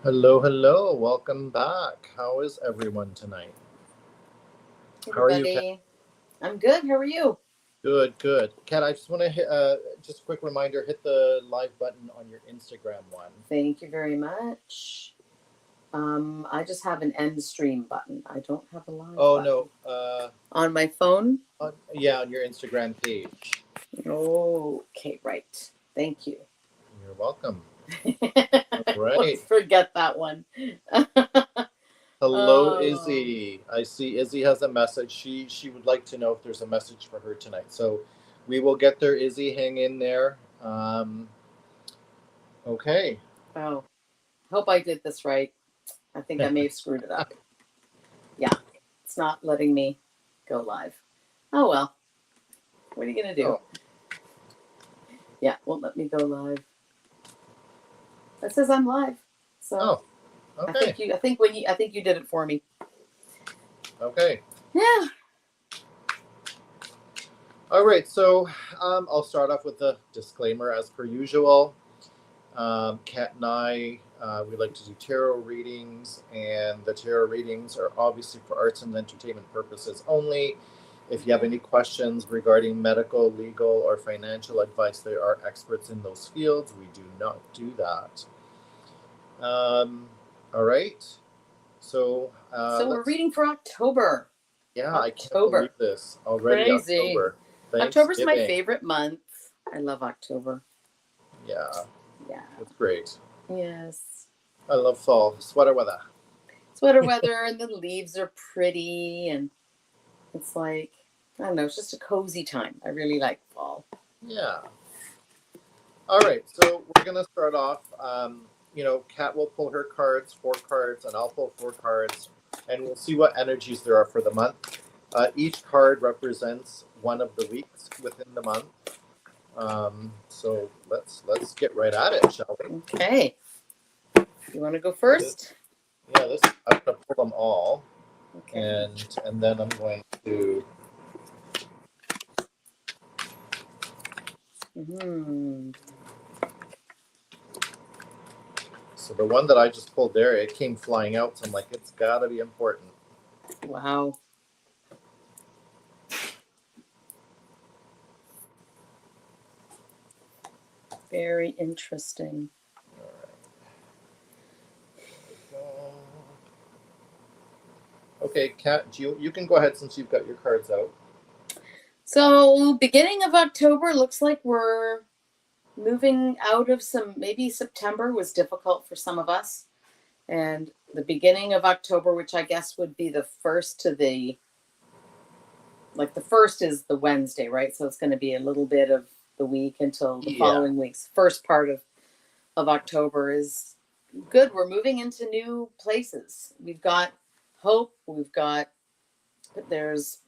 Hello, hello. Welcome back. How is everyone tonight? How are you, Kat? Everybody, I'm good. How are you? Good, good. Kat, I just want to hit, just a quick reminder, hit the live button on your Instagram one. Thank you very much. I just have an end stream button. I don't have a live Oh, button. no. On my phone? Yeah, on your Instagram page. Okay, right. Thank you. You're welcome. Let's Right. forget that one. Hello, Oh. Izzy. I see Izzy has a message. She would like to know if there's a message for her tonight. So we will get there, Izzy. Hang in there. Okay. Oh, hope I did this right. I think I may have screwed it up. Yeah, it's not letting me go live. Oh well. What are you gonna do? Oh. Yeah, won't let me go live. It says I'm live. So Oh. Okay. I think you did it for me. Okay. Yeah. All right, so I'll start off with a disclaimer as per usual. Kat and I, we like to do tarot readings, and the tarot readings are obviously for arts and entertainment purposes only. If you have any questions regarding medical, legal, or financial advice, they are experts in those fields. We do not do that. All right. So We're reading for October. Yeah, I can't believe this. Already Crazy. October. October's my favorite month. I love October. Yeah. Yeah. It's great. Yes. I love fall. Sweater weather. Sweater weather, and the leaves are pretty, and it's like, I don't know, it's just a cozy time. I really like fall. Yeah. All right, so we're going to start off. Kat will pull her cards, 4 cards, and I'll pull 4 cards, and we'll see what energies there are for the month. Each card represents one of the weeks within the month. So let's get right at it, shall we? Okay. You want to go first? I'm going to pull them all. Okay. And then I'm going to... Mm-hmm. So the one that I just pulled there, it came flying out. So I'm like, it's got to be important. Wow. Very interesting. Okay, Kat, you can go ahead since you've got your cards out. So beginning of October, looks like we're moving out of maybe September was difficult for some of us. And the beginning of October, which I guess would be the first to the first is the Wednesday, right? So it's going to be a little bit of the week until the following week's first part of October is good. We're moving into new places. We've got hope. There's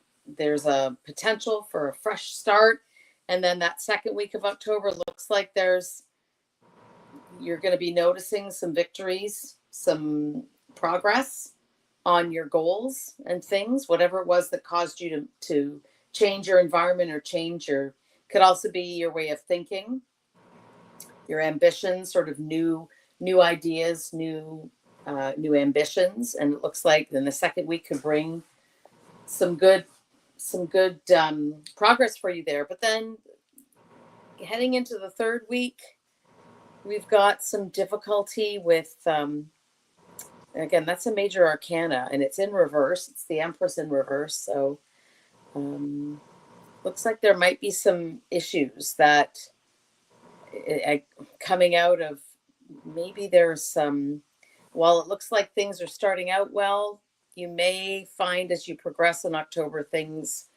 a potential for a fresh start. And then that second week of October looks like you're going to be noticing some victories, some progress on your goals and things, whatever it was that caused you to change your environment or could also be your way of thinking, your ambitions, sort of new ideas, new ambitions. And it looks like then the second week could bring some good progress for you there. But then heading into the third week, we've got some difficulty with, again, that's a major arcana, and it's in reverse. It's the Empress in reverse. So looks like there might be some issues that coming out of, maybe there's some, while it looks like things are starting out well, you may find as you progress in October, things,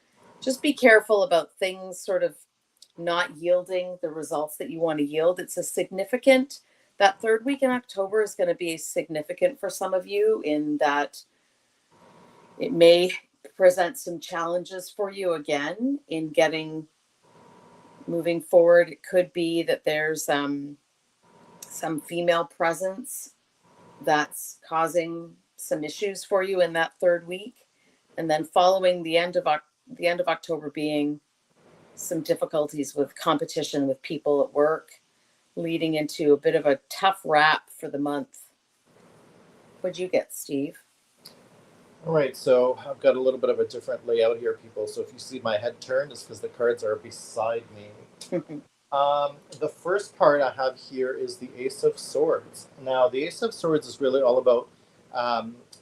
just be careful about things sort of not yielding the results that you want to yield. It's a significant, that third week in October is going to be significant for some of you, in that it may present some challenges for you again in getting moving forward. It could be that there's some female presence that's causing some issues for you in that third week, and then following the end of October being some difficulties with competition with people at work, leading into a bit of a tough wrap for the month. What'd you get, Steve? All right, so I've got a little bit of a different layout here, people. So if you see my head turned, it's because the cards are beside me. The first part I have here is the Ace of Swords. Now, the Ace of Swords is really all about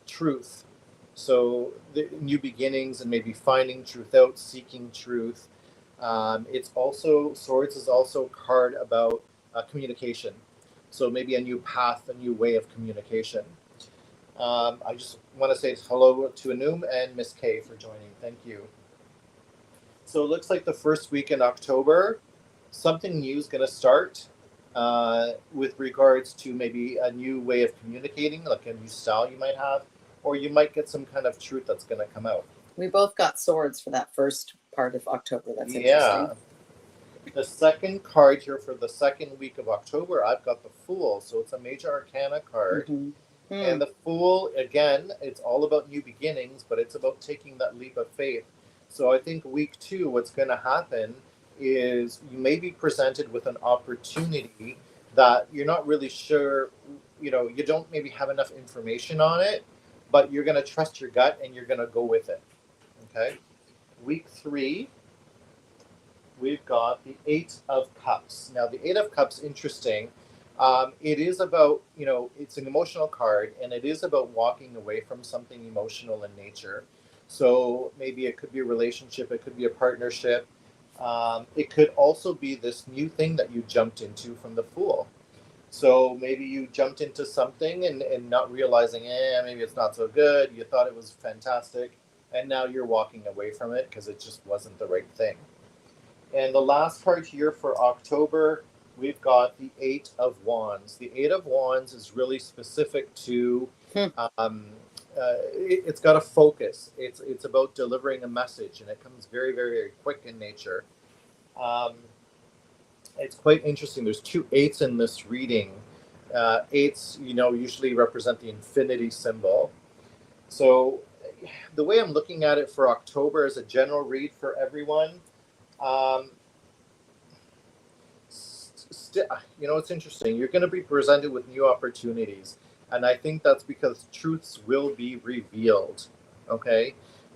truth. So the new beginnings and maybe finding truth out, seeking truth. It's also, Swords is also a card about communication. So maybe a new path, a new way of communication. I just want to say hello to Anum and Miss K for joining. Thank you. So it looks like the first week in October, something new is going to start with regards to maybe a new way of communicating, like a new style you might have, or you might get some kind of truth that's going to come out. We both got swords for that first part of October. That's interesting. Yeah. The second card here for the second week of October, I've got the Fool. So it's a major arcana card. Mm-hmm. And the Fool, again, it's all about new beginnings, but it's about taking that leap of faith. So I think week 2, what's going to happen is you may be presented with an opportunity that you're not really sure, you don't maybe have enough information on it, but you're going to trust your gut and you're going to go with it. Okay? Week 3, we've got the 8 of Cups. Now, the 8 of Cups, interesting. It is about, it's an emotional card, and it is about walking away from something emotional in nature. So maybe it could be a relationship, it could be a partnership. It could also be this new thing that you jumped into from the Fool. So maybe you jumped into something and not realizing, maybe it's not so good. You thought it was fantastic, and now you're walking away from it because it just wasn't the right thing. And the last card here for October, we've got the 8 of Wands. The 8 of Wands is really specific to, it's got a focus. It's about delivering a message, and it comes very, very, very quick in nature. It's quite interesting. There's 2 8s in this reading. 8s, usually represent the infinity symbol. So the way I'm looking at it for October as a general read for everyone, it's interesting. You're going to be presented with new opportunities. And I think that's because truths will be revealed. Okay.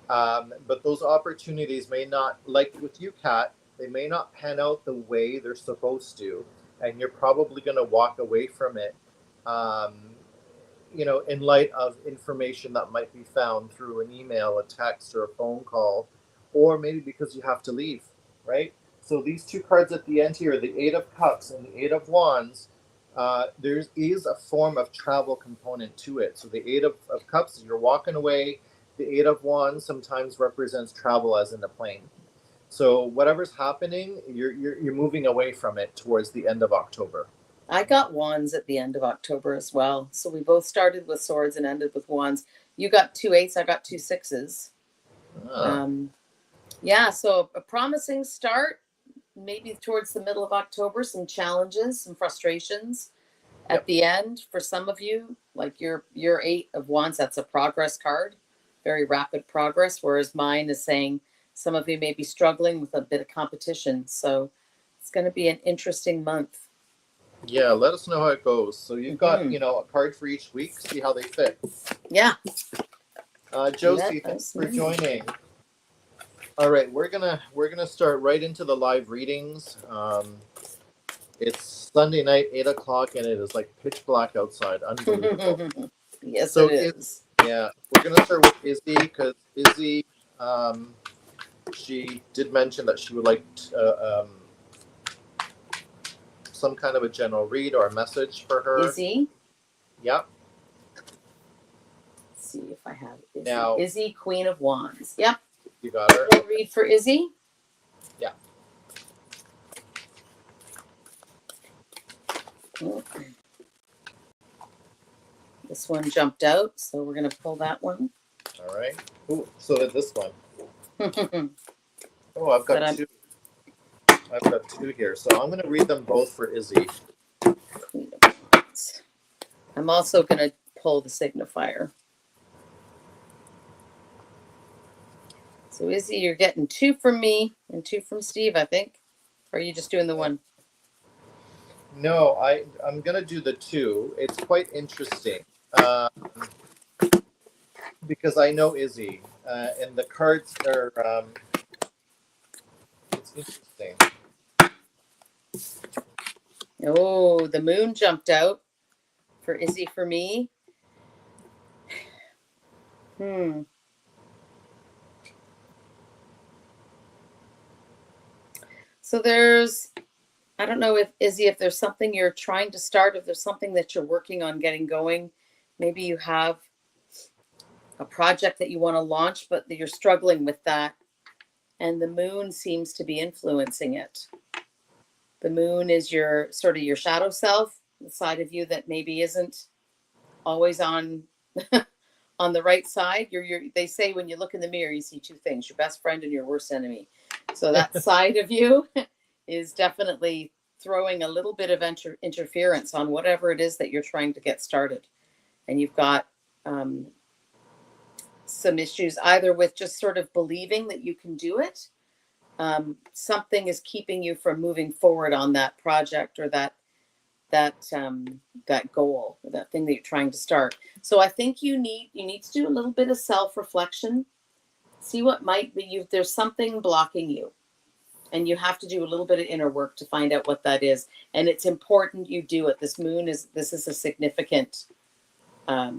But those opportunities may not, like with you, Kat, they may not pan out the way they're supposed to. And you're probably going to walk away from it, in light of information that might be found through an email, a text, or a phone call, or maybe because you have to leave, right? So these 2 cards at the end here, the 8 of Cups and the 8 of Wands, there is a form of travel component to it. So the 8 of Cups, you're walking away. The 8 of Wands sometimes represents travel, as in a plane. So whatever's happening, you're moving away from it towards the end of October. I got Wands at the end of October as well. So we both started with Swords and ended with Wands. You got 2 8s, I got 2 6s. So a promising start. Maybe towards the middle of October, some challenges, some frustrations at the end for some of you. Like your 8 of Wands, that's a progress card, very rapid progress, whereas mine is saying some of you may be struggling with a bit of competition. So it's going to be an interesting month. Yeah, let us know how it goes. So you've got, a card for each week. See how they fit. Yeah. Josie, thanks for joining. All right, we're gonna start right into the live readings. It's Sunday night, 8:00, and it is like pitch black outside. Unbelievable. Yes, so it is. We're gonna start with Izzy because Izzy, she did mention that she would like some kind of a general read or a message for her. Izzy. Yep. Let's see if I have Izzy. Now, Izzy, Queen of Wands. Yep. You got her. We'll read for Izzy. Yeah. This one jumped out, so we're going to pull that one. All right. Ooh, so did this one. Oh, I've got two. I've got two here. So I'm going to read them both for Izzy. Queen of Wands. I'm also going to pull the signifier. So Izzy, you're getting 2 from me and 2 from Steve, I think. Or are you just doing the one? No, I'm going to do the 2. It's quite interesting because I know Izzy, and the cards are, it's interesting. Oh, the moon jumped out for Izzy for me. So there's, I don't know if Izzy, if there's something you're trying to start, if there's something that you're working on getting going, maybe you have a project that you want to launch, but you're struggling with that. And the moon seems to be influencing it. The moon is your sort of your shadow self, the side of you that maybe isn't always on on the right side. They say when you look in the mirror, you see 2 things, your best friend and your worst enemy. So that side of you is definitely throwing a little bit of interference on whatever it is that you're trying to get started. And you've got some issues either with just sort of believing that you can do it. Something is keeping you from moving forward on that project or that goal, or that thing that you're trying to start. So I think you need to do a little bit of self-reflection. See what might be there's something blocking you. And you have to do a little bit of inner work to find out what that is. And it's important you do it. This is a significant,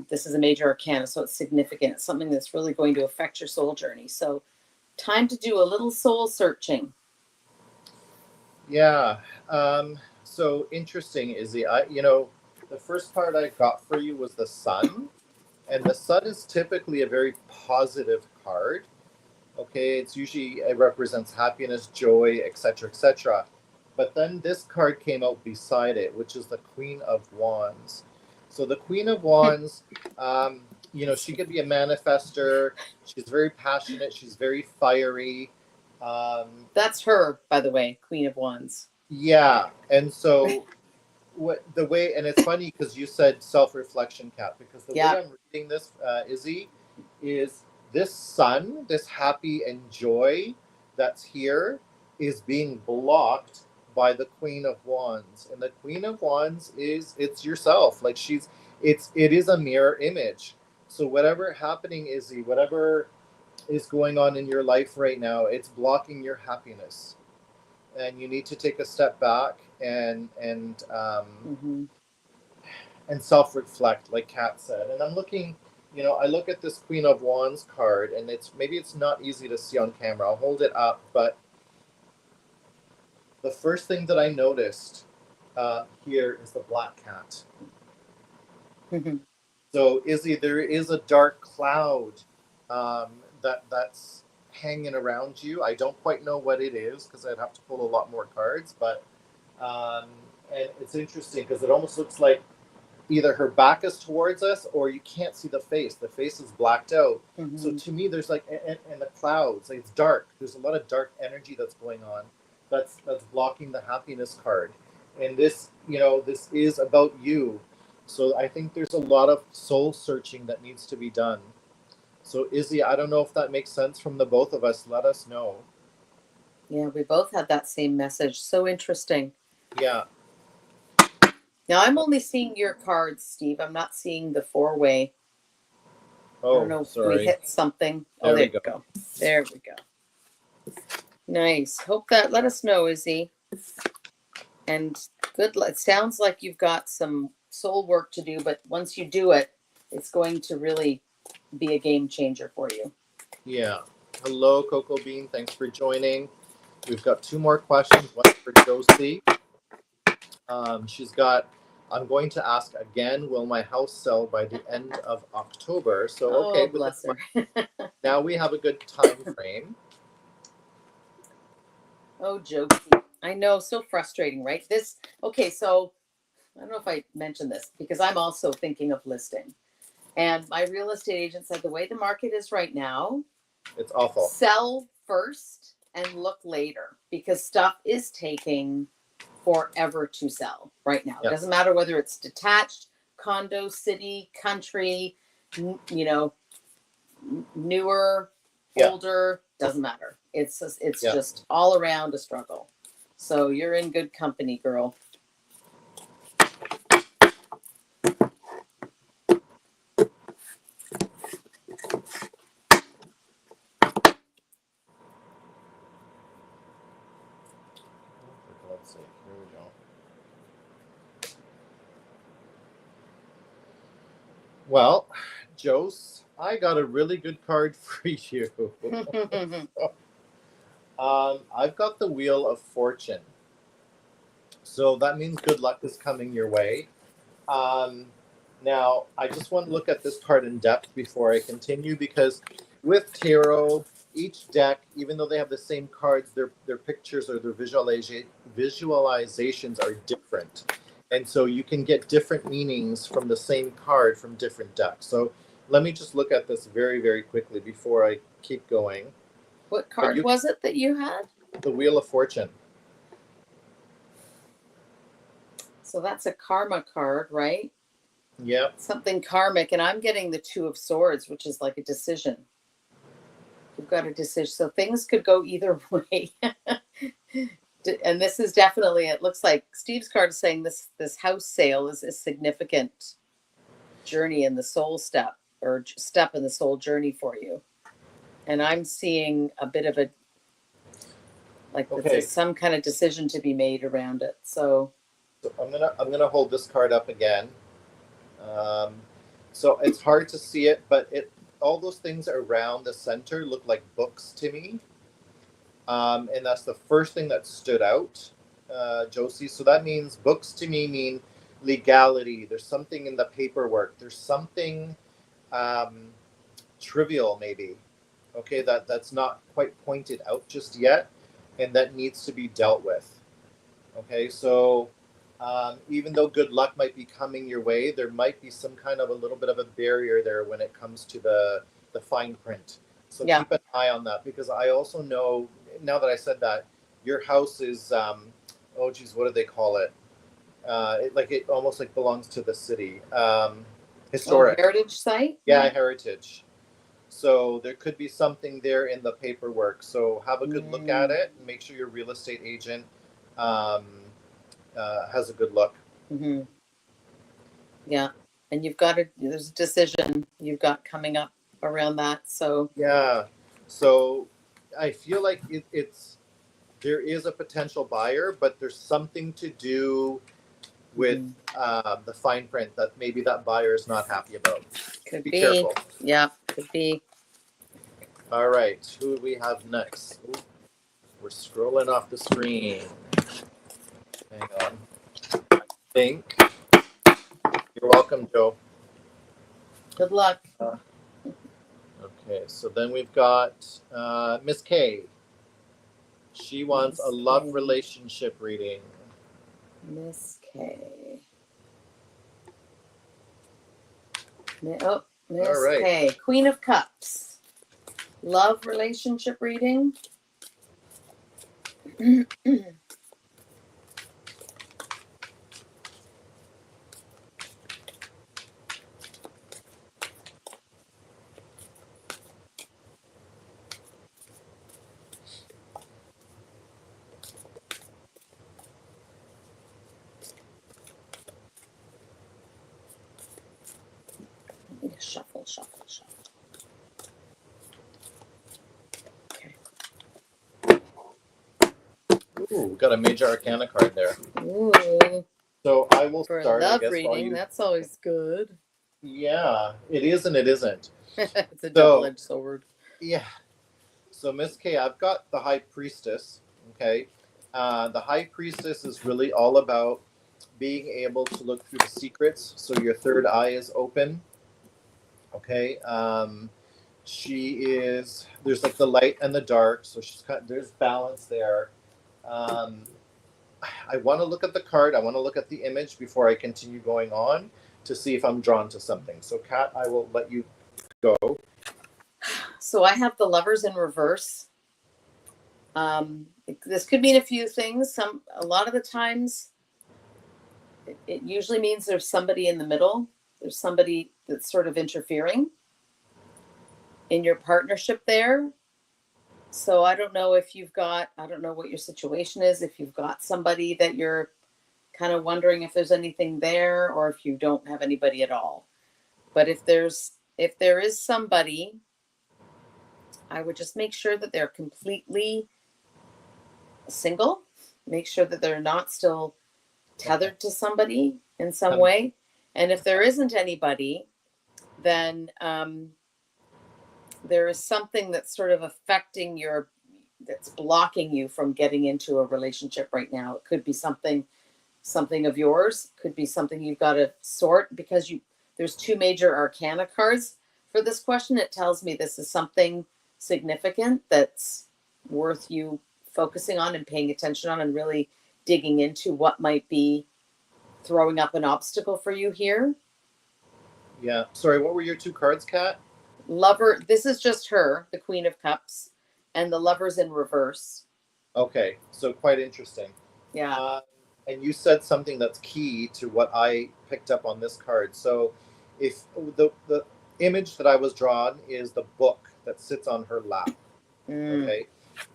this is a major arcana, so it's significant. It's something that's really going to affect your soul journey. So time to do a little soul searching. Yeah. So interesting, Izzy. The first part I got for you was the sun. And the sun is typically a very positive card. Okay, it represents happiness, joy, etc., etc. But then this card came out beside it, which is the Queen of Wands. So the Queen of Wands, she could be a manifester. She's very passionate. She's very fiery. That's her, by the way, Queen of Wands. Yeah, and so and it's funny because you said self-reflection, Kat, because the way I'm reading this, Izzy, is this sun, this happy and joy that's here is being blocked by the Queen of Wands. And the Queen of Wands it's yourself. Like it is a mirror image. So whatever happening, Izzy, whatever is going on in your life right now, it's blocking your happiness. And you need to take a step back and self-reflect, like Kat said. And I'm looking, I look at this Queen of Wands card, and it's not easy to see on camera. I'll hold it up, but the first thing that I noticed here is the black cat. So, Izzy, there is a dark cloud that's hanging around you. I don't quite know what it is because I'd have to pull a lot more cards, but and it's interesting because it almost looks like either her back is towards us or you can't see the face. The face is blacked out. So to me, there's and the clouds, it's dark. There's a lot of dark energy that's going on that's blocking the happiness card. And this is about you. So I think there's a lot of soul searching that needs to be done. So Izzy, I don't know if that makes sense from the both of us. Let us know. Yeah, we both had that same message. So interesting. Yeah. Now I'm only seeing your cards, Steve. I'm not seeing the 4-way. Oh, I don't know sorry. If we hit something. There there we go. There we go. Nice. Hope that, let us know, Izzy. And good. It sounds like you've got some soul work to do, but once you do it, it's going to really be a game changer for you. Yeah. Hello, Coco Bean. Thanks for joining. We've got 2 more questions. One for Josie. She's got, I'm going to ask again, will my house sell by the end of October? So, okay, Oh, bless her. now we have a good time frame. Oh, jokey. I know, so frustrating, right? Okay, so I don't know if I mentioned this because I'm also thinking of listing. And my real estate agent said the way the market is right now, It's awful. sell first and look later because stuff is taking forever to sell right now. It doesn't matter whether it's detached, condo, city, country, newer, older, doesn't matter. It's just all around a struggle. So you're in good company, girl. For God's sake, here we go. Well, Jose, I got a really good card for you. I've got the Wheel of Fortune. So that means good luck is coming your way. Now, I just want to look at this card in depth before I continue because with tarot, each deck, even though they have the same cards, their pictures or their visualizations are different. And so you can get different meanings from the same card from different decks. So let me just look at this very, very quickly before I keep going. What card was it that you had? The Wheel of Fortune. So that's a karma card, right? Yeah. Something karmic. And I'm getting the Two of Swords, which is like a decision. You've got a decision. So things could go either way. And this is definitely, it looks like Steve's card is saying this house sale is a significant journey in the soul step or step in the soul journey for you. And I'm seeing a bit of there's some kind of decision to be made around it. So I'm gonna hold this card up again. So it's hard to see it, but all those things around the center look like books to me. And that's the first thing that stood out, Josie. So that means books to me mean legality. There's something in the paperwork. There's something trivial, maybe. Okay, that's not quite pointed out just yet, and that needs to be dealt with. Okay, so even though good luck might be coming your way, there might be some kind of a little bit of a barrier there when it comes to the fine print. So keep an eye on that, because I also know, now that I said that, your house is, what do they call it? It almost like belongs to the city. Historic. Heritage site? Yeah, heritage. So there could be something there in the paperwork. So have a good look at it and make sure your real estate agent has a good look. Mm-hmm. Yeah. And there's a decision you've got coming up around that. So yeah. So I feel like there is a potential buyer, but there's something to do with the fine print that maybe that buyer is not happy about. Could be. Careful. Yeah, could be. All right. Who do we have next? Ooh, we're scrolling off the screen. Hang on. I think. You're welcome, Joe. Good luck. Okay, so then we've got Miss K. She wants a love relationship reading. Miss K. Miss K. Queen of Cups. Love relationship reading. Shuffle. Okay. Ooh, we got a major arcana card there. Ooh. So I will For start. A love reading, that's always good. Yeah, it is and it isn't. It's a double-edged sword. Yeah. So Miss K, I've got the High Priestess. Okay. The High Priestess is really all about being able to look through the secrets. So your third eye is open. Okay. There's like the light and the dark. So there's balance there. I want to look at the card. I want to look at the image before I continue going on to see if I'm drawn to something. So Kat, I will let you go. So I have the Lovers in reverse. This could mean a few things. A lot of the times, it usually means there's somebody in the middle. There's somebody that's sort of interfering in your partnership there. So I don't know I don't know what your situation is. If you've got somebody that you're kind of wondering if there's anything there, or if you don't have anybody at all. But if there is somebody, I would just make sure that they're completely single. Make sure that they're not still tethered to somebody in some way. And if there isn't anybody, then there is something that's sort of affecting that's blocking you from getting into a relationship right now. It could be something of yours, could be something you've got to sort, because there's two major arcana cards for this question. It tells me this is something significant that's worth you focusing on and paying attention on, and really digging into what might be throwing up an obstacle for you here. Yeah. Sorry, what were your two cards, Kat? Lover, this is just her, the Queen of Cups, and the Lovers in reverse. Okay, so quite interesting. Yeah. And you said something that's key to what I picked up on this card. So if the image that I was drawn is the book that sits on her lap. Okay.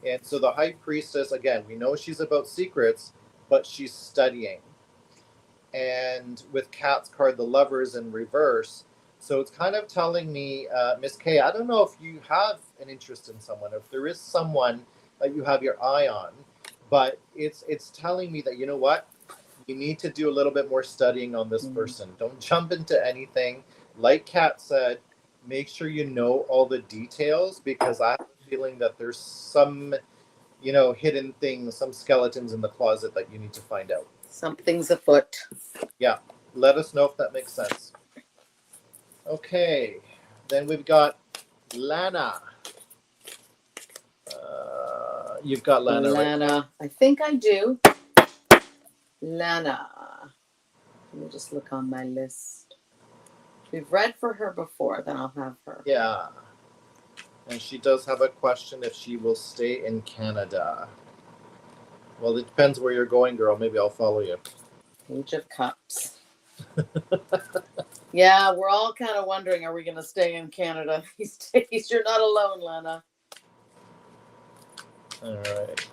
And so the High Priestess, again, we know she's about secrets, but she's studying. And with Kat's card, the Lovers in reverse. So it's kind of telling me, Miss K, I don't know if you have an interest in someone, if there is someone that you have your eye on, but it's telling me that, you know what, you need to do a little bit more studying on this person. Don't jump into anything. Like Kat said, make sure you know all the details, because I have a feeling that there's some, hidden things, some skeletons in the closet that you need to find out. Something's afoot. Yeah. Let us know if that makes sense. Okay. Then we've got Lana. You've got Lana, right? Lana. I think I do. Lana. Let me just look on my list. We've read for her before, then I'll have her. Yeah. And she does have a question if she will stay in Canada. Well, it depends where you're going, girl. Maybe I'll follow you. Page of Cups. Yeah, we're all kind of wondering, are we going to stay in Canada these days? You're not alone, Lana. All right.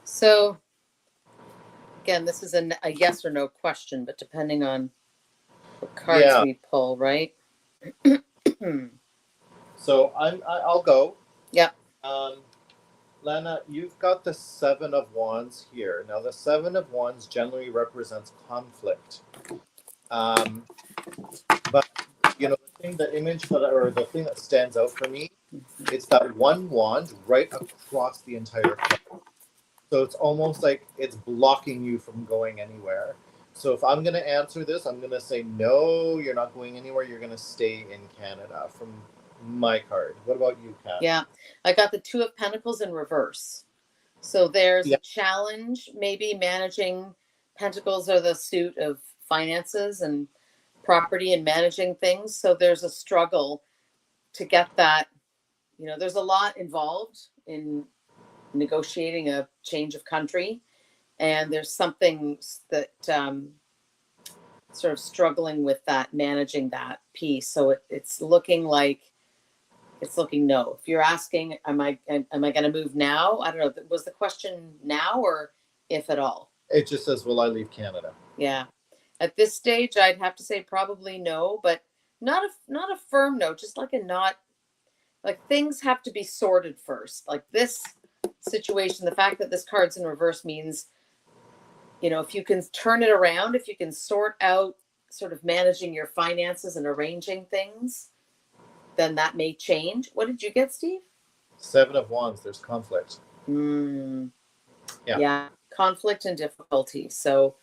So, again, this is a yes or no question, but depending on what cards we pull, right? So I'll go. Yeah. Lana, you've got the Seven of Wands here. Now, the Seven of Wands generally represents conflict. But the thing that stands out for me, it's that one wand right across the entire card. So it's almost like it's blocking you from going anywhere. So if I'm going to answer this, I'm going to say, no, you're not going anywhere. You're going to stay in Canada from my card. What about you, Kat? Yeah, I got the Two of Pentacles in reverse. So there's a challenge, maybe managing. Pentacles are the suit of finances and property and managing things. So there's a struggle to get that. There's a lot involved in negotiating a change of country, and there's something that sort of struggling with that, managing that piece. So it's looking like it's looking no. If you're asking, am I going to move now? I don't know. Was the question now or if at all? It just says, will I leave Canada? Yeah. At this stage, I'd have to say probably no, but not a firm no, just like a not, like things have to be sorted first. Like this situation, the fact that this card's in reverse means, you know, if you can turn it around, if you can sort out sort of managing your finances and arranging things, then that may change. What did you get, Steve? 7 of Wands. There's conflict. Yeah. Conflict and difficulty. So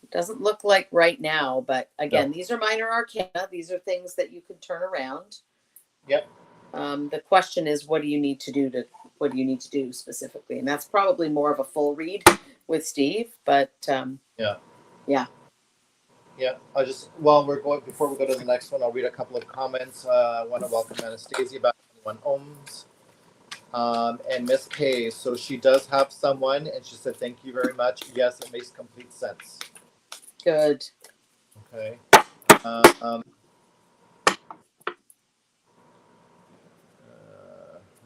it doesn't look like right now, but again, these are minor arcana. These are things that you could turn around. Yep. The question is, what do you need to do specifically? And that's probably more of a full read with Steve, but Yeah. I just, before we go to the next one, I'll read a couple of comments. I want to welcome Anastasia back, 21 ohms. And Miss Kay, so she does have someone, and she said, thank you very much. Yes, it makes complete sense. Good. Okay.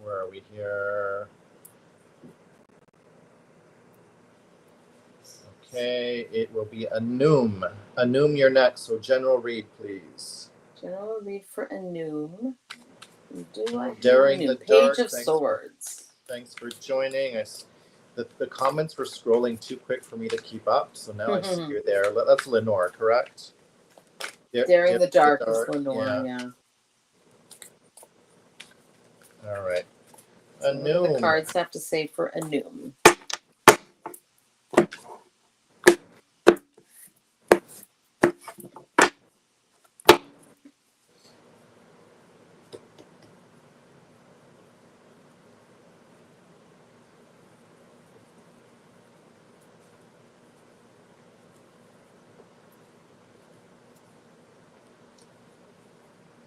Where are we here? Okay, it will be Anum. Anum, you're next. So general read, please. General read for Anum. Do I have Daring Anum? the Page Dark, of Swords. Thanks for joining us. The comments were scrolling too quick for me to keep up, so now I see you're there. That's Lenore, correct? Daring the Dark is Lenore, yeah. All right. So what do the cards have to say for Anum?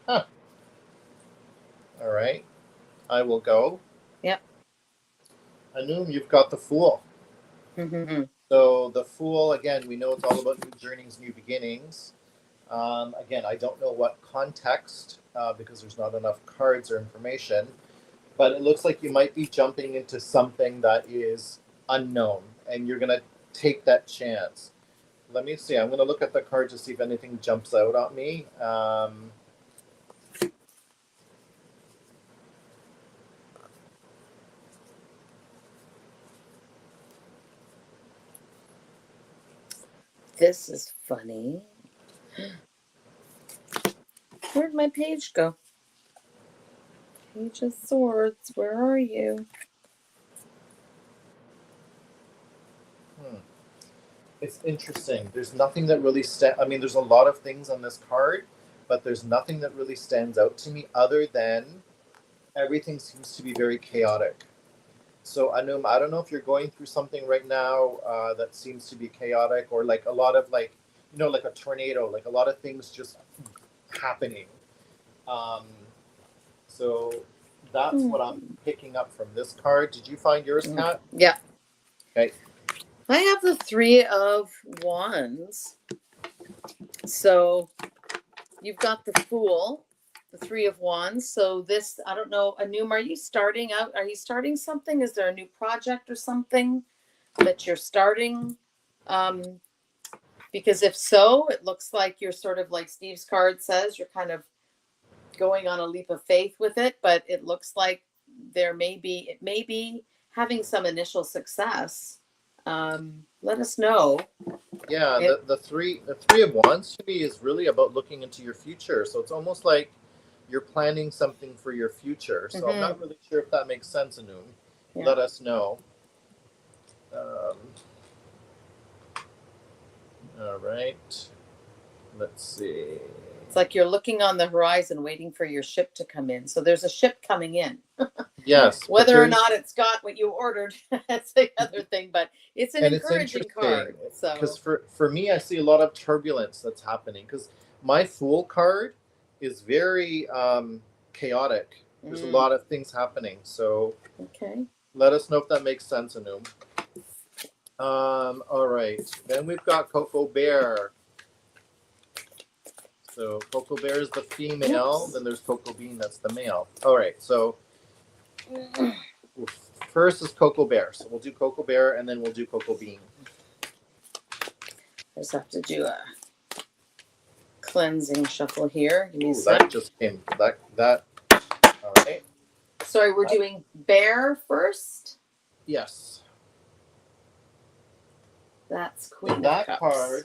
Huh. All right. I will go. Yep. Anum, you've got the Fool. So the Fool, again, we know it's all about new journeys, new beginnings. Again, I don't know what context because there's not enough cards or information, but it looks like you might be jumping into something that is unknown, and you're going to take that chance. Let me see. I'm going to look at the cards to see if anything jumps out at me. This is funny. Where'd my page go? Page of Swords, where are you? It's interesting. There's nothing that really I mean, there's a lot of things on this card, but there's nothing that really stands out to me other than everything seems to be very chaotic. So Anum, I don't know if you're going through something right now that seems to be chaotic, or like a lot of like a tornado, like a lot of things just happening. So that's what I'm picking up from this card. Did you find yours, Kat? Yeah. Okay. I have the Three of Wands. So you've got the Fool, the Three of Wands. So this, I don't know, Anum, are you starting out? Are you starting something? Is there a new project or something that you're starting? Because if so, it looks like you're sort of like Steve's card says, you're kind of going on a leap of faith with it, but it looks like it may be having some initial success. Let us know. Yeah, the three of Wands to me is really about looking into your future. So it's almost like you're planning something for your future. So I'm not really sure if that makes sense, Anum. Yeah. Let us know. All right. Let's see. It's like you're looking on the horizon waiting for your ship to come in. So there's a ship coming in. Yes. Whether or not it's got what you ordered, that's the other thing. But it's an encouraging card. Because for me, I see a lot of turbulence that's happening. Because my Fool card is very chaotic. There's a lot of things happening. So let us know if that makes sense, Anum. All right. Then we've got Coco Bear. So Cocoa Bear is the female. Oops. Then there's Cocoa Bean, that's the male. All right. So first is Cocoa Bear. So we'll do Cocoa Bear and then we'll do Cocoa Bean. Just have to do a cleansing shuffle here. Give me a Ooh, sec. that just came. That. All right. Sorry, we're doing bear first. Yes. That's Queen of That Cups. card.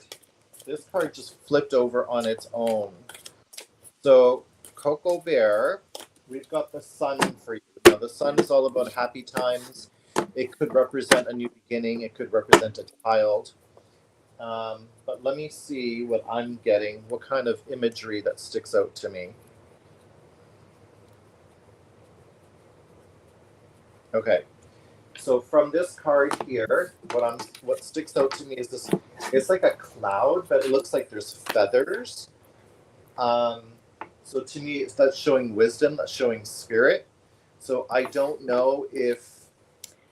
This card just flipped over on its own. So Cocoa Bear, we've got the sun for you. Now the sun is all about happy times. It could represent a new beginning. It could represent a child. But let me see what I'm getting. What kind of imagery that sticks out to me? Okay. So from this card here, what sticks out to me is this. It's like a cloud, but it looks like there's feathers. So to me, that's showing wisdom. That's showing spirit. So I don't know if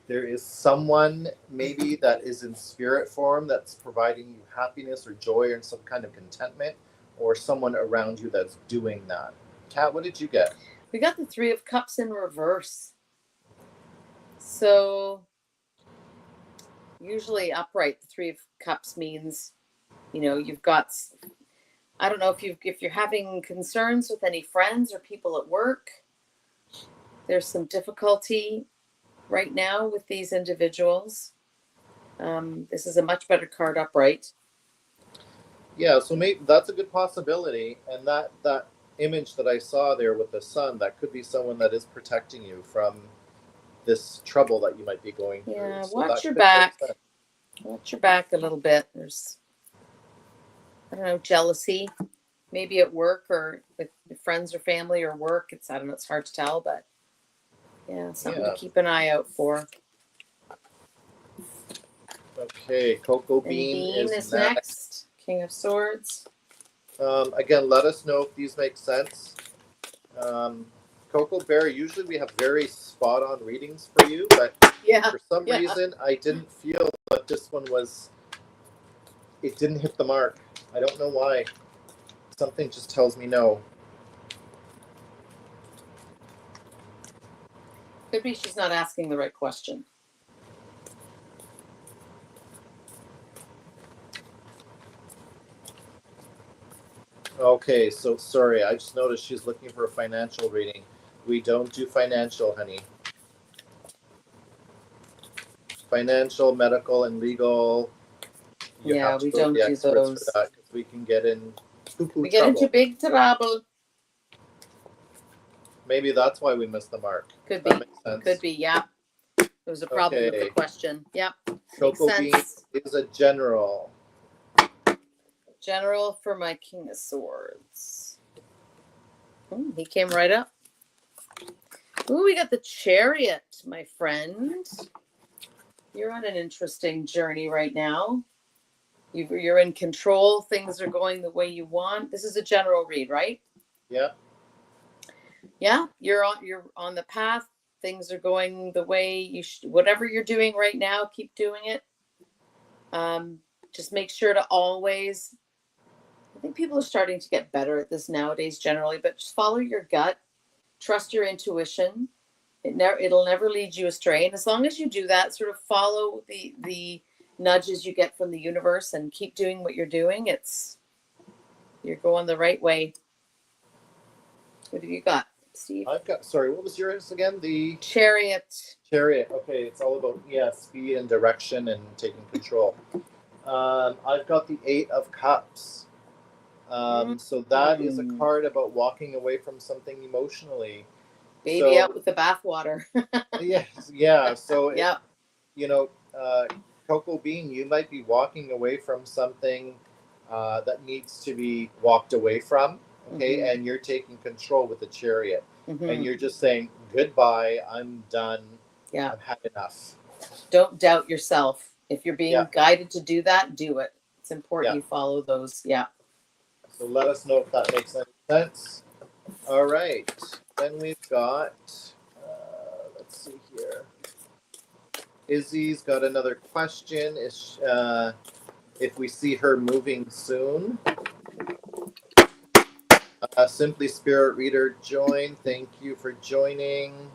there is someone maybe that is in spirit form that's providing you happiness or joy or some kind of contentment, or someone around you that's doing that. Kat, what did you get? We got the Three of Cups in reverse. So usually upright, the Three of Cups means, you've got, I don't know if you're having concerns with any friends or people at work. There's some difficulty right now with these individuals. This is a much better card upright. Yeah, so maybe that's a good possibility. And that image that I saw there with the sun, that could be someone that is protecting you from this trouble that you might be going through. Yeah, So watch that your could make back. sense. Watch your back a little bit. There's, I don't know, jealousy, maybe at work or with friends or family or work. I don't know, it's hard to tell, but yeah, something to keep an eye out for. Okay, Cocoa And Bean is next. King of Swords. Again, let us know if these make sense. Cocoa Bear, usually we have very spot on readings for you, but for some reason I didn't feel that this one it didn't hit the mark. I don't know why. Something just tells me no. Could be she's not asking the right question. Okay, so sorry, I just noticed she's looking for a financial reading. We don't do financial, honey. Financial, medical, and legal. We don't do those. For that, 'cause we can get in we get into big trouble. Maybe that's why we missed the mark. Could be. Could be, yeah. There was a problem with the question. Yep. Cocoa Bean is a general. General for my King of Swords. He came right up. Ooh, we got the Chariot, my friend. You're on an interesting journey right now. You're in control. Things are going the way you want. This is a general read, right? Yeah. Yeah, you're on the path. Things are going the way you should. Whatever you're doing right now, keep doing it. Just make sure to always. I think people are starting to get better at this nowadays, generally. But just follow your gut, trust your intuition. It'll never lead you astray. And as long as you do that, sort of follow the nudges you get from the universe and keep doing what you're doing, you're going the right way. What have you got, Steve? I've got, sorry, what was yours again? The Chariot. Chariot. Okay, it's all about, speed and direction and taking control. I've got the Eight of Cups. So that is a card about walking away from something emotionally. Baby out with the bathwater. Yeah. So, yeah. Cocoa Bean, you might be walking away from something that needs to be walked away from. Okay, and you're taking control with the Chariot, and you're just saying goodbye. I'm done. Yeah, I've had enough. Don't doubt yourself. If you're being guided to do that, do it. It's important you follow those. Yeah. So let us know if that makes any sense. All right. Then we've got. Let's see here. Izzy's got another question. If we see her moving soon. Simply Spirit Reader joined. Thank you for joining.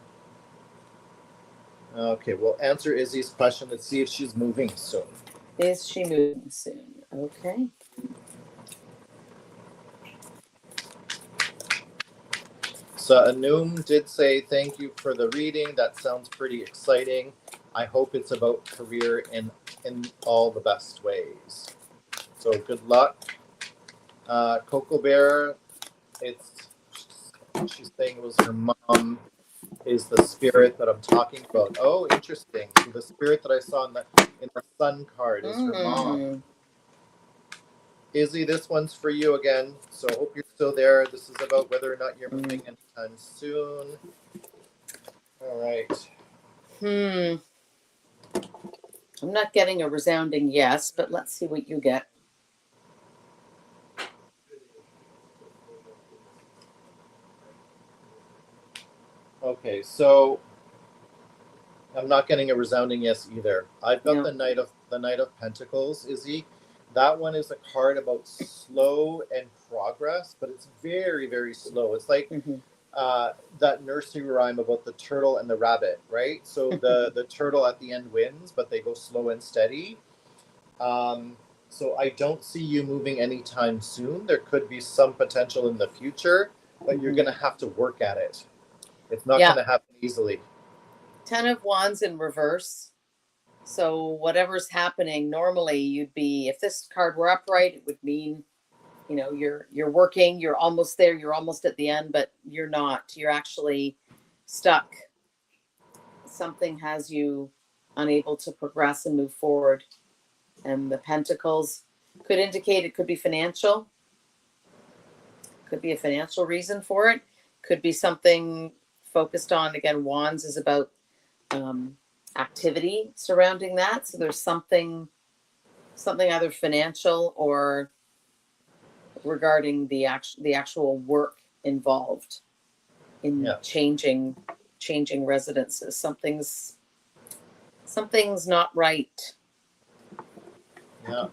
Okay, we'll answer Izzy's question. Let's see if she's moving soon. Is she moving soon? Okay. So Anum did say thank you for the reading. That sounds pretty exciting. I hope it's about career in all the best ways. So good luck. Coco Bear, she's saying it was her mom is the spirit that I'm talking about. Oh, interesting. So the spirit that I saw in the sun card is her mom. Izzy, this one's for you again. So hope you're still there. This is about whether or not you're moving anytime soon. All right. I'm not getting a resounding yes, but let's see what you get. Okay, so I'm not getting a resounding yes either. I've got No. the Knight of Pentacles, Izzy. That one is a card about slow and progress, but it's very, very slow. It's like that nursery rhyme about the turtle and the rabbit, right? So the turtle at the end wins, but they go slow and steady. So I don't see you moving anytime soon. There could be some potential in the future, but you're going to have to work at it. It's not going to happen easily. 10 of Wands in reverse. So whatever's happening, normally you'd be, if this card were upright, it would mean, you know, you're working, you're almost there, you're almost at the end, but you're not. You're actually stuck. Something has you unable to progress and move forward. And the Pentacles could indicate it could be financial. Could be a financial reason for it. Could be something focused on, again, Wands is about activity surrounding that. So there's something either financial or regarding the actual work involved in changing residences. Something's not right. Yeah.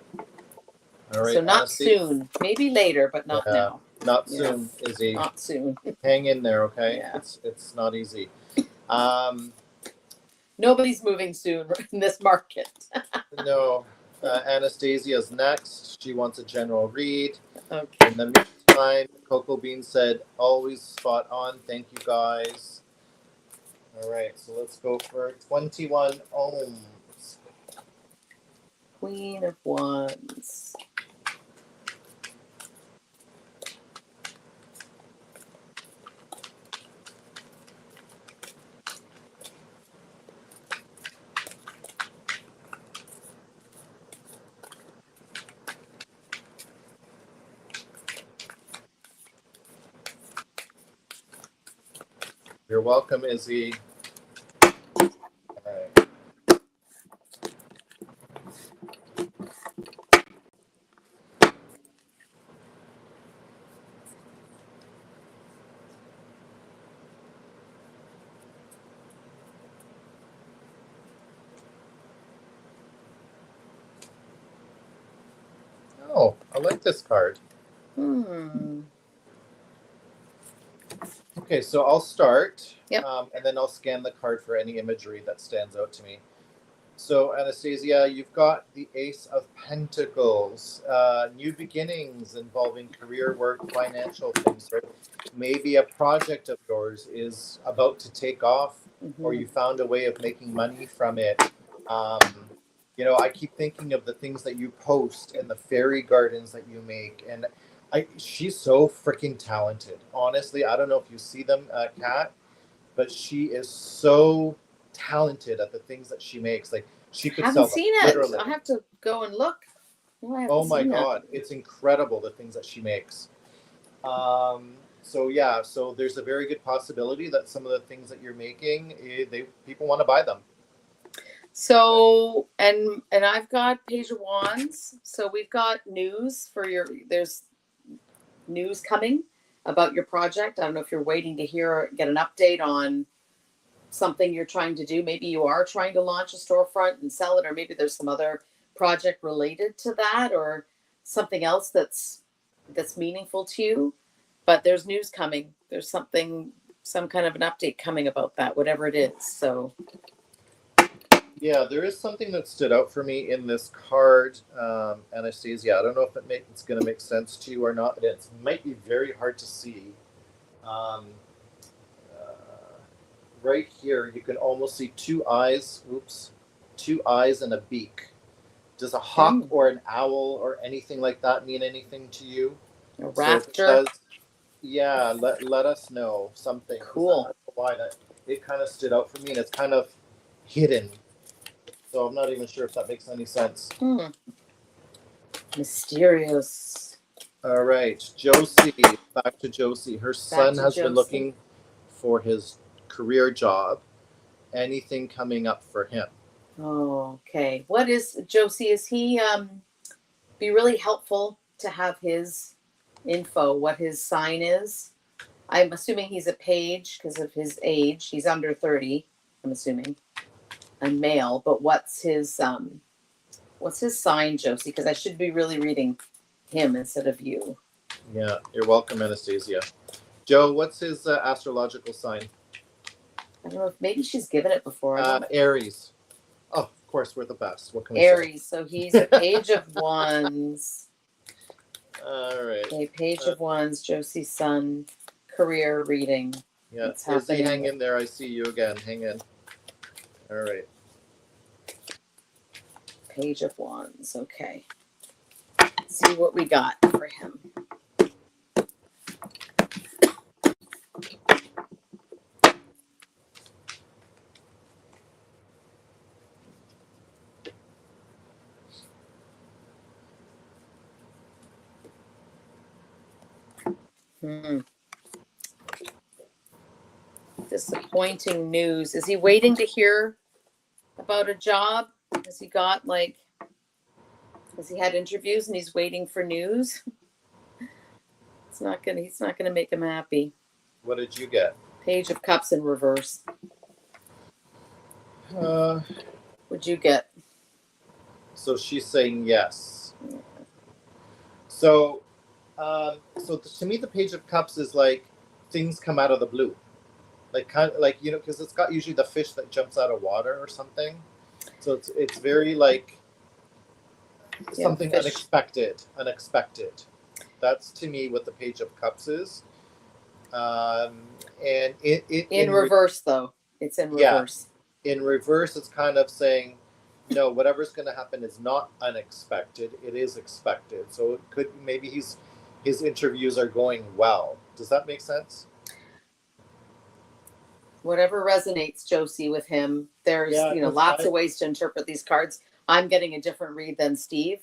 All right. So not soon, maybe later, but not now. Not soon, Izzy. Not soon. Hang in there, okay? Yeah. It's not easy. Nobody's moving soon in this market. No. Anastasia's next. She wants a general read. Okay. In the meantime, Coco Bean said, always spot on. Thank you, guys. All right, so let's go for 21 ohms. Queen of Wands. You're welcome, Izzy. All right. Oh, I like this card. Okay, so I'll start. Yep. And then I'll scan the card for any imagery that stands out to me. So, Anastasia, you've got the Ace of Pentacles, new beginnings involving career, work, financial things. Right? Maybe a project of yours is about to take off, or you found a way of making money from it. You know, I keep thinking of the things that you post and the fairy gardens that you make, and she's so freaking talented. Honestly, I don't know if you see them, Kat, but she is so talented at the things that she makes. Like she could sell them, literally. I have to go and look. Oh my god, it's incredible the things that she makes. So yeah, so there's a very good possibility that some of the things that you're making, people want to buy them. So and I've got Page of Wands. So we've got news for there's news coming about your project. I don't know if you're waiting to get an update on something you're trying to do. Maybe you are trying to launch a storefront and sell it, or maybe there's some other project related to that, or something else that's meaningful to you. but there's news coming. There's something, some kind of an update coming about that, whatever it is. So Yeah, there is something that stood out for me in this card, Anastasia. I don't know if it's going to make sense to you or not. It might be very hard to see. Um, right here, you can almost see two eyes. Oops, two eyes and a beak. Does a hawk or an owl or anything like that mean anything to you? a So if it raptor. does, yeah, let us know something. 'Cause Cool. I don't know why that it kind of stood out for me, and it's kind of hidden. So I'm not even sure if that makes any sense. Mysterious. All right, Josie. Back to Josie. Her son has been looking for his career job. Anything coming up for him? Oh, okay. What is Josie? Is he be really helpful to have his info, what his sign is? I'm assuming he's a page because of his age. He's under 30, I'm assuming. A male, but what's his sign, Josie? Because I should be really reading him instead of you. Yeah, you're welcome, Anastasia. Joe, what's his astrological sign? I don't know if maybe she's given it before. Aries. Oh, of course, we're the best. What can we Aries. So he's a page of wands. All right. Okay, page of wands, Josie's son, career reading. Yeah, Izzy, hang in there. I see you again. Hang in. All right. Page of wands. Okay. Let's see what we got for him. Disappointing news. Is he waiting to hear about a job? Has he had interviews and he's waiting for news? He's not gonna make him happy. What did you get? Page of Cups in reverse. What'd you get? So she's saying yes. So to me, the Page of Cups is like things come out of the blue, like kind of like because it's got usually the fish that jumps out of water or something. So it's very like something unexpected. That's to me what the Page of Cups is. And in reverse though. It's in reverse. Yeah, in reverse, it's kind of saying, no, whatever's going to happen is not unexpected. It is expected. So it could maybe his interviews are going well. Does that make sense? Whatever resonates, Josie, with him. There's lots of ways to interpret these cards. I'm getting a different read than Steve.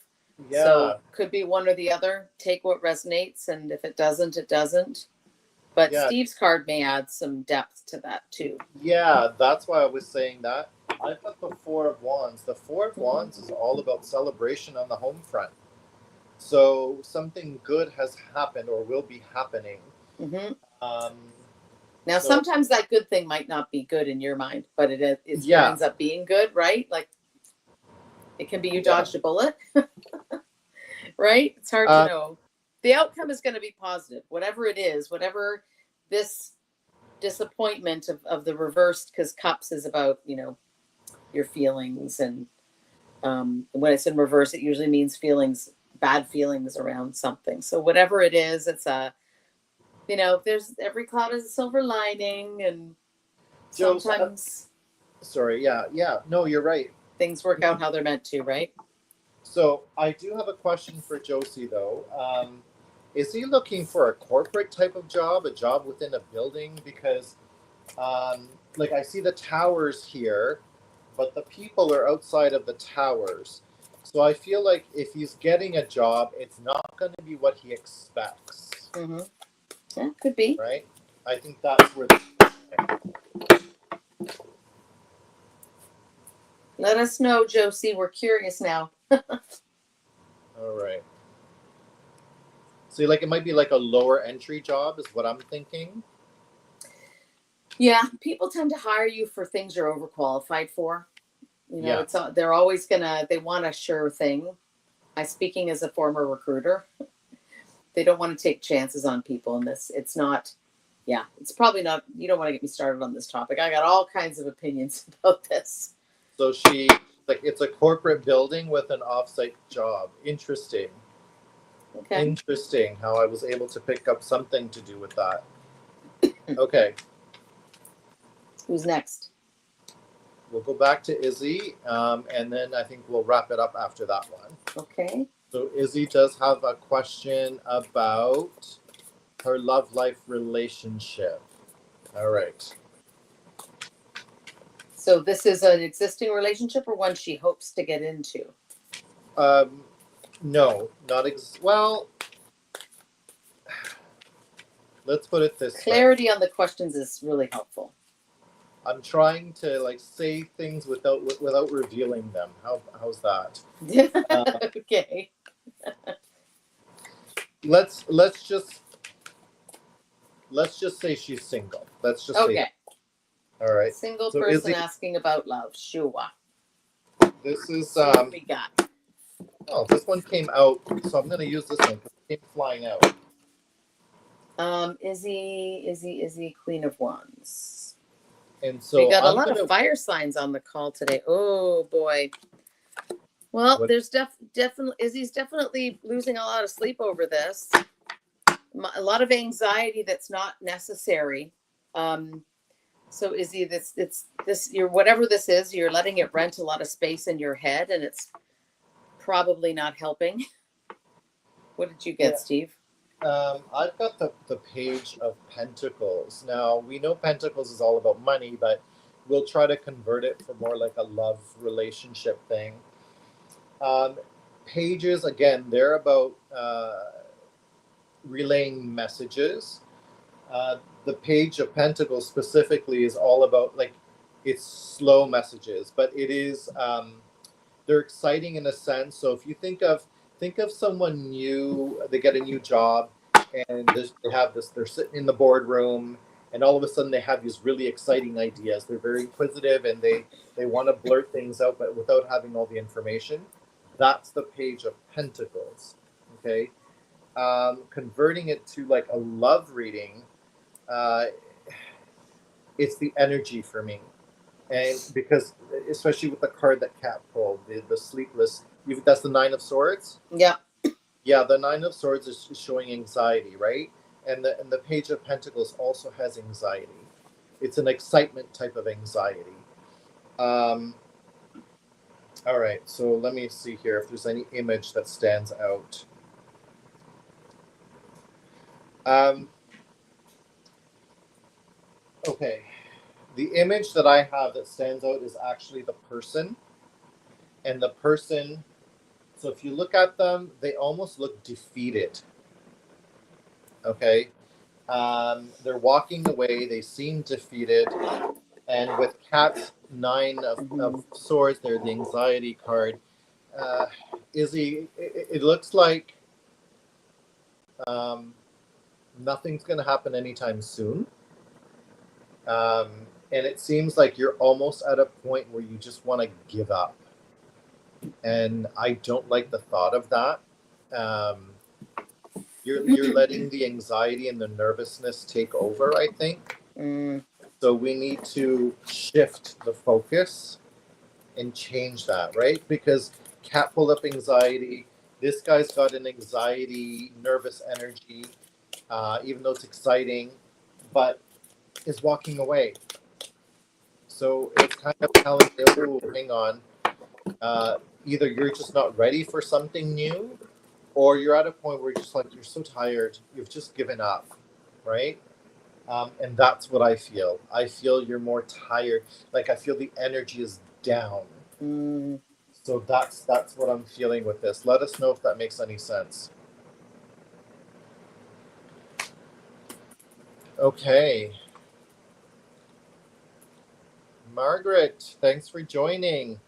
Yeah. So could be one or the other. Take what resonates, and if it doesn't, it doesn't. But Steve's card may add some depth to that too. Yeah, that's why I was saying that. I've got the Four of Wands. The Four of Wands is all about celebration on the home front. So something good has happened or will be happening. Now, sometimes that good thing might not be good in your mind, but it ends up being good, right? Like it can be you dodged a bullet, right? It's hard to know. The outcome is going to be positive, whatever it is, whatever this disappointment of the reversed, because Cups is about, your feelings. And when it's in reverse, it usually means bad feelings around something. So whatever it is, it's there's every cloud has a silver lining, and sometimes. No, you're right. Things work out how they're meant to, right? So I do have a question for Josie, though. Is he looking for a corporate type of job, a job within a building? Because, I see the towers here, but the people are outside of the towers. So I feel like if he's getting a job, it's not going to be what he expects. Mm-hmm. Yeah, could be. Right? I think that's where... Let us know, Josie. We're curious now. All right. So it might be like a lower entry job is what I'm thinking. Yeah, people tend to hire you for things you're overqualified for. They're always they want a sure thing. I'm speaking as a former recruiter. they don't want to take chances on people in this. It's not, yeah, it's probably not, you don't want to get me started on this topic. I got all kinds of opinions about this. So it's a corporate building with an offsite job. Interesting. Okay. Interesting how I was able to pick up something to do with that. Okay. Who's next? We'll go back to Izzy, and then I think we'll wrap it up after that one. Okay. So Izzy does have a question about her love life relationship. All right. So this is an existing relationship or one she hopes to get into? No, not well. Let's put it this way. Clarity on the questions is really helpful. I'm trying to like say things without revealing them. How's that? Okay. Let's just say she's single. Let's just say Okay. that. All right. Single So person Izzy, asking about love. Sure. this is See what we got. oh, this one came out, so I'm gonna use this one because it came flying out. Izzy, Queen of Wands. And so we got a lot of fire signs on the call today. Oh boy. Well, there's definitely Izzy's definitely losing a lot of sleep over this. A lot of anxiety that's not necessary. So Izzy, you're whatever this is, you're letting it rent a lot of space in your head, and it's probably not helping. What did you get, Steve? I've got the Page of Pentacles. Now, we know Pentacles is all about money, but we'll try to convert it for more like a love relationship thing. Pages, again, they're about relaying messages. The Page of Pentacles specifically is all about, like, it's slow messages, but it is, they're exciting in a sense. So if you think of someone new, they get a new job, and they're sitting in the boardroom, and all of a sudden they have these really exciting ideas. They're very inquisitive, and they want to blurt things out, but without having all the information. That's the Page of Pentacles. Okay. Converting it to like a love reading, it's the energy for me. And because, especially with the card that Kat pulled, the sleepless, that's the Nine of Swords. Yeah. Yeah, the Nine of Swords is showing anxiety, right? And the Page of Pentacles also has anxiety. It's an excitement type of anxiety. All right, so let me see here if there's any image that stands out. Okay. The image that I have that stands out is actually the person. And the person, so if you look at them, they almost look defeated. Okay. They're walking away. They seem defeated. And with Kat's Nine of Swords, they're the anxiety card. Izzy, it looks like nothing's going to happen anytime soon. And it seems like you're almost at a point where you just want to give up. And I don't like the thought of that. You're letting the anxiety and the nervousness take over, I think. So we need to shift the focus and change that, right? Because Kat pulled up anxiety. This guy's got an anxiety, nervous energy, even though it's exciting, but is walking away. So it's kind of telling you, hang on, either you're just not ready for something new, or you're at a point where you're so tired, you've just given up, right? And that's what I feel. I feel you're more tired. Like I feel the energy is down. So that's what I'm feeling with this. Let us know if that makes any sense. Okay. Margaret, thanks for joining.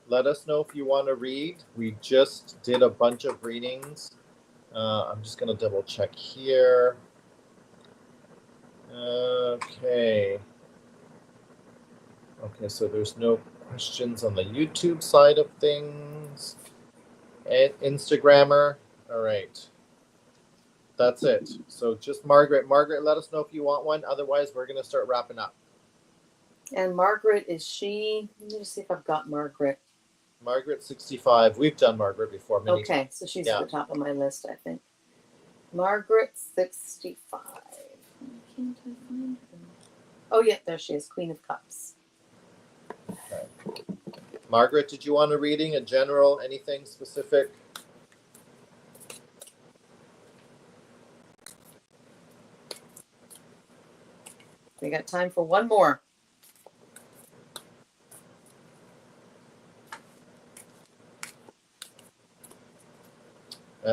Let us know if you want to read. We just did a bunch of readings. I'm just going to double check here. Okay. Okay, so there's no questions on the YouTube side of things. And Instagrammer. All right. That's it. So just Margaret. Margaret, let us know if you want one. Otherwise, we're going to start wrapping up. And Margaret, is she? Let me just see if I've got Margaret. Margaret, 65. We've done Margaret before. Many times. Okay, so she's Yeah. at the top of my list, I think. Margaret, 65. Can't I find her? Oh, yeah, there she is, Queen of Cups. Okay. Margaret, did you want a reading in general? Anything specific? We got time for one more.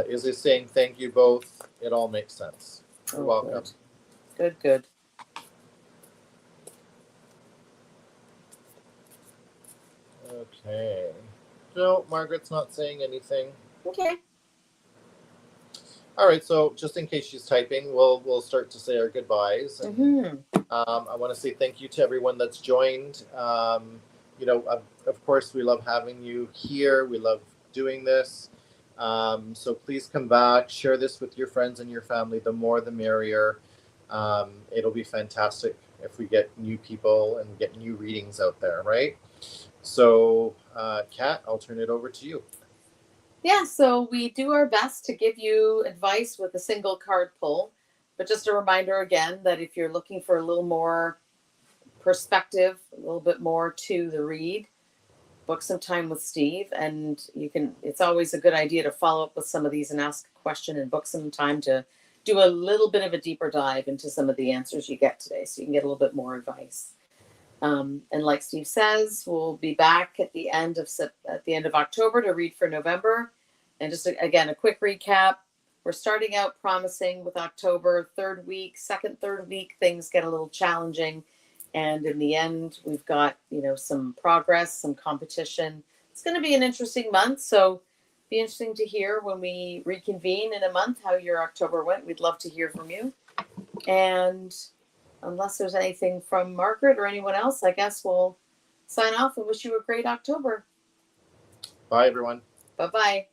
Izzy saying thank you both. It all makes sense. You're welcome. Good, good. Okay. No, Margaret's not saying anything. Okay. All right, so just in case she's typing, we'll start to say our goodbyes. And, Mm-hmm. I want to say thank you to everyone that's joined. Of course, we love having you here. We love doing this. So please come back, share this with your friends and your family. The more, the merrier. It'll be fantastic if we get new people and get new readings out there, right? So, Kat, I'll turn it over to you. Yeah, so we do our best to give you advice with a single card pull. But just a reminder again that if you're looking for a little more perspective, a little bit more to the read, book some time with Steve. And it's always a good idea to follow up with some of these and ask a question and book some time to do a little bit of a deeper dive into some of the answers you get today so you can get a little bit more advice. And like Steve says, we'll be back at the end of October to read for November. And just again, a quick recap. We're starting out promising with October, third week, third week, things get a little challenging. And in the end, we've got, some progress, some competition. It's going to be an interesting month. So be interesting to hear when we reconvene in a month how your October went. We'd love to hear from you. And unless there's anything from Margaret or anyone else, I guess we'll sign off and wish you a great October. Bye, everyone. Bye-bye.